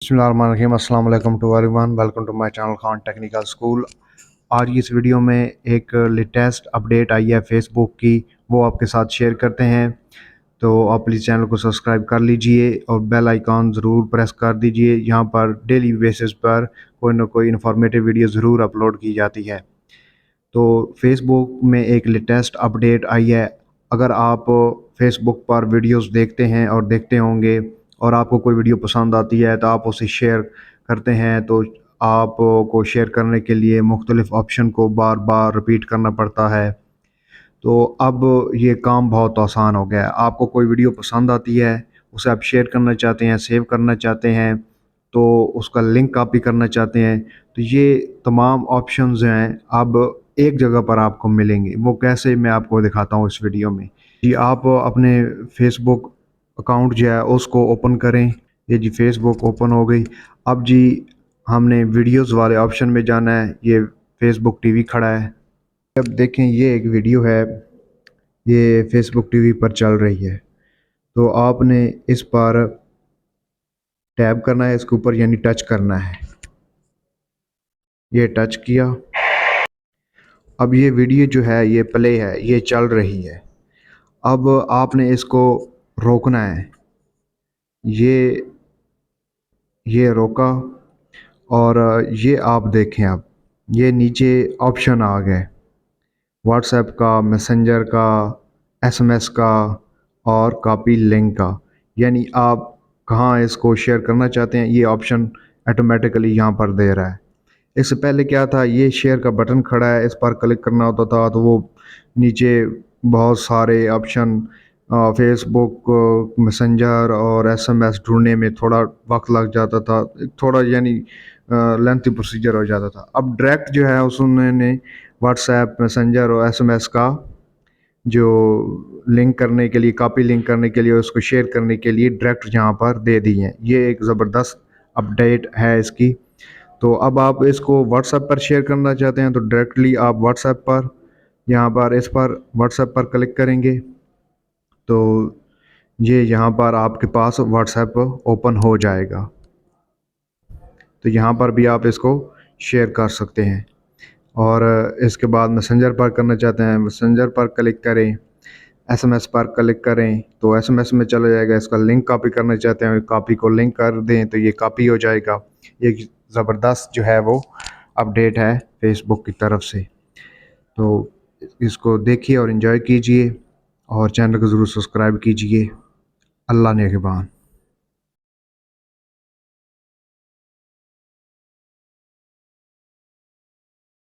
बिस्मिल्लाहिर्रहमानिर्रहीम। अस्सलाम वालेकुम to everyone, welcome to my channel Khan technical school. आज की इस वीडियो में एक लेटेस्ट अपडेट आई है फेसबुक की, वो आपके साथ शेयर करते हैं। तो आप प्लीज़ चैनल को सब्सक्राइब कर लीजिए और बेल आइकॉन ज़रूर प्रेस कर दीजिए। यहाँ पर डेली बेसिस पर कोई ना कोई इन्फॉर्मेटिव वीडियो ज़रूर अपलोड की जाती है। तो फेसबुक में एक लेटेस्ट अपडेट आई है। अगर आप फेसबुक पर वीडियोस देखते हैं और देखते होंगे और आपको कोई वीडियो पसंद आती है तो आप उसे शेयर करते हैं, तो आपको शेयर करने के लिए मुख्तलिफ ऑप्शन को बार बार रिपीट करना पड़ता है। तो अब ये काम बहुत आसान हो गया है। आपको कोई वीडियो पसंद आती है, उसे आप शेयर करना चाहते हैं, सेव करना चाहते हैं, तो उसका लिंक कॉपी करना चाहते हैं, तो ये तमाम ऑप्शंस हैं अब एक जगह पर आपको मिलेंगे। वो कैसे, मैं आपको दिखाता हूँ इस वीडियो में। जी, आप अपने फेसबुक अकाउंट जो है उसको ओपन करें। ये जी फेसबुक ओपन हो गई। अब जी हमने वीडियोस वाले ऑप्शन में जाना है। ये फेसबुक टीवी खड़ा है। अब देखें, ये एक वीडियो है, ये फेसबुक टीवी पर चल रही है। तो आपने इस पर टैब करना है, इसके ऊपर यानी टच करना है। ये टच किया। अब ये वीडियो जो है ये प्ले है, ये चल रही है। अब आपने इसको रोकना है। ये ये रोका और ये आप देखें, अब ये नीचे ऑप्शन आ गए व्हाट्सएप का, मैसेंजर का, एसएमएस का और कॉपी लिंक का। यानी आप कहाँ इसको शेयर करना चाहते हैं, ये ऑप्शन ऑटोमेटिकली यहाँ पर दे रहा है। इससे पहले क्या था, ये शेयर का बटन खड़ा है, इस पर क्लिक करना होता था तो वो नीचे बहुत सारे ऑप्शन, फेसबुक, मैसेंजर और एसएमएस ढूंढने में थोड़ा वक्त लग जाता था, थोड़ा यानी लेंथी प्रोसीजर हो जाता था। अब डायरेक्ट जो है उसने व्हाट्सएप, मैसेंजर और एसएमएस का जो लिंक करने के लिए, कॉपी लिंक करने के लिए, उसको शेयर करने के लिए डायरेक्ट यहाँ पर दे दी हैं। ये एक ज़बरदस्त अपडेट है इसकी। तो अब आप इसको व्हाट्सएप पर शेयर करना चाहते हैं तो डायरेक्टली आप व्हाट्सएप पर, यहाँ पर इस पर व्हाट्सएप पर क्लिक करेंगे तो ये यहाँ पर आपके पास व्हाट्सएप ओपन हो जाएगा। तो यहाँ पर भी आप इसको शेयर कर सकते हैं। और इसके बाद मैसेंजर पर करना चाहते हैं, मैसेंजर पर क्लिक करें। एसएमएस पर क्लिक करें तो एसएमएस में चला जाएगा। इसका लिंक कॉपी करना चाहते हैं, कॉपी को लिंक कर दें तो ये कॉपी हो जाएगा। ये ज़बरदस्त जो है वो अपडेट है फेसबुक की तरफ से। तो इसको देखिए और इन्जॉय कीजिए और चैनल को ज़रूर सब्सक्राइब कीजिए। अल्लाह ने निगहबान।